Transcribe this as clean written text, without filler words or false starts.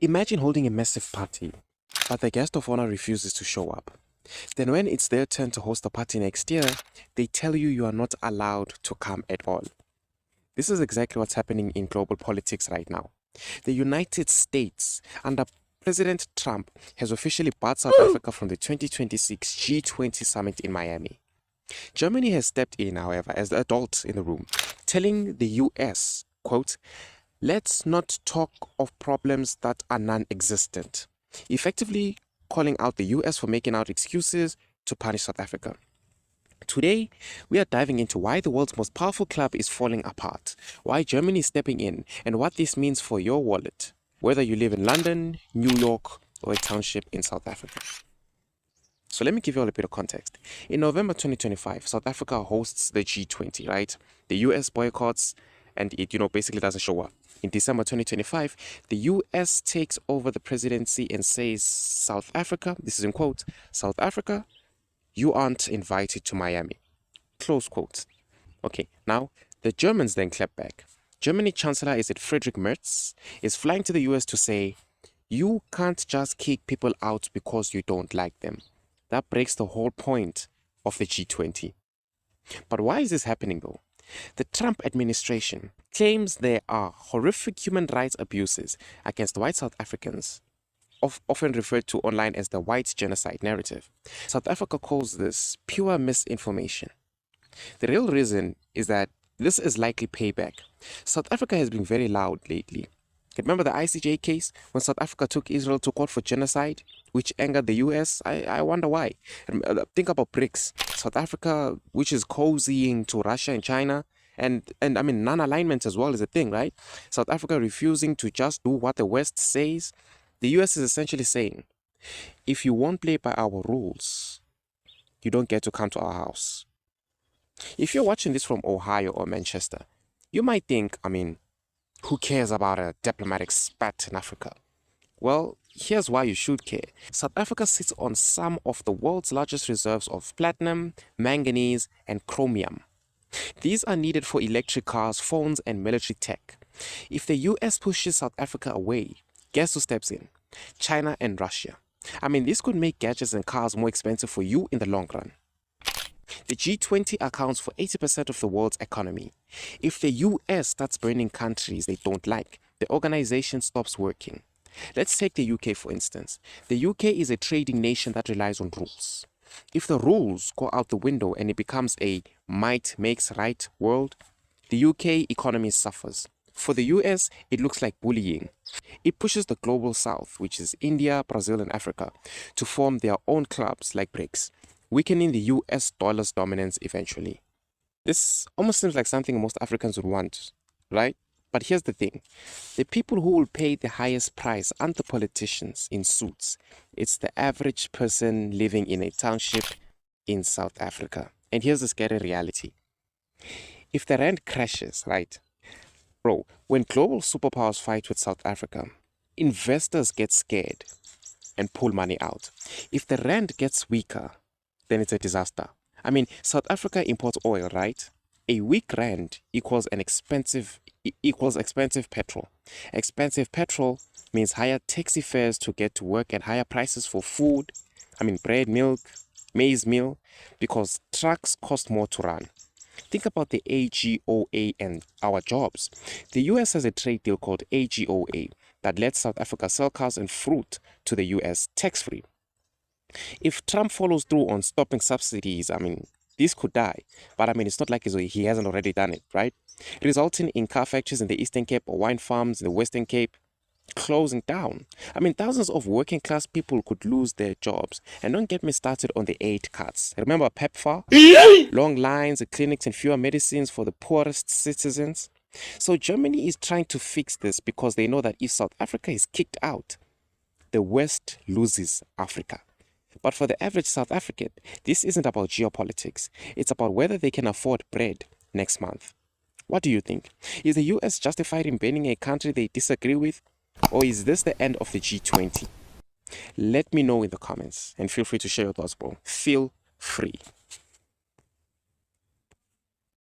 Imagine holding a massive party, but the guest of honor refuses to show up. Then when it's their turn to host a party next year, they tell you you are not allowed to come at all. This is exactly what's happening in global politics right now. The United States, under President Trump, has officially barred South Africa from the 2026 G20 summit in Miami. Germany has stepped in, however, as the adult in the room, telling the US, quote, "Let's not talk of problems that are non-existent," effectively calling out the US for making out excuses to punish South Africa. Today, we are diving into why the world's most powerful club is falling apart, why Germany is stepping in, and what this means for your wallet, whether you live in London, New York, or a township in South Africa. So let me give you all a bit of context. In November 2025, South Africa hosts the G20, right? The US boycotts and it, basically doesn't show up. In December 2025, the US takes over the presidency and says, South Africa, this is in quote, "South Africa, you aren't invited to Miami." Close quote. Okay, now the Germans then clap back. Germany Chancellor, is it Friedrich Merz, is flying to the US to say, "You can't just kick people out because you don't like them." That breaks the whole point of the G20. But why is this happening though? The Trump administration claims there are horrific human rights abuses against white South Africans, often referred to online as the white genocide narrative. South Africa calls this pure misinformation. The real reason is that this is likely payback. South Africa has been very loud lately. Remember the ICJ case when South Africa took Israel to court for genocide, which angered the US? I wonder why. Think about BRICS. South Africa, which is cozying to Russia and China, and I mean non-alignment as well is a thing, right? South Africa refusing to just do what the West says. The US is essentially saying, if you won't play by our rules, you don't get to come to our house. If you're watching this from Ohio or Manchester, you might think, who cares about a diplomatic spat in Africa? Well, here's why you should care. South Africa sits on some of the world's largest reserves of platinum, manganese, and chromium. These are needed for electric cars, phones, and military tech. If the US pushes South Africa away, guess who steps in? China and Russia. This could make gadgets and cars more expensive for you in the long run. The G20 accounts for 80% of the world's economy. If the US starts burning countries they don't like, the organization stops working. Let's take the UK for instance. The UK is a trading nation that relies on rules. If the rules go out the window and it becomes a might makes right world, the UK economy suffers. For the US, it looks like bullying. It pushes the global south, which is India, Brazil, and Africa, to form their own clubs like BRICS, weakening the US dollar's dominance eventually. This almost seems like something most Africans would want, right? But here's the thing. The people who will pay the highest price aren't the politicians in suits. It's the average person living in a township in South Africa. And here's the scary reality. If the rand crashes, right? Bro, when global superpowers fight with South Africa, investors get scared and pull money out. If the rand gets weaker, then it's a disaster. South Africa imports oil, right? A weak rand equals expensive petrol. Expensive petrol means higher taxi fares to get to work and higher prices for food. Bread, milk, maize meal, because trucks cost more to run. Think about the AGOA and our jobs. The US has a trade deal called AGOA that lets South Africa sell cars and fruit to the US tax-free. If Trump follows through on stopping subsidies, this could die. But it's not like he hasn't already done it, right? Resulting in car factories in the Eastern Cape or wine farms in the Western Cape closing down. Thousands of working class people could lose their jobs. And don't get me started on the aid cuts. Remember PEPFAR? Long lines at clinics and fewer medicines for the poorest citizens. So Germany is trying to fix this because they know that if South Africa is kicked out, the West loses Africa. But for the average South African, this isn't about geopolitics. It's about whether they can afford bread next month. What do you think? Is the US justified in banning a country they disagree with? Or is this the end of the G20? Let me know in the comments and feel free to share your thoughts, bro. Feel free.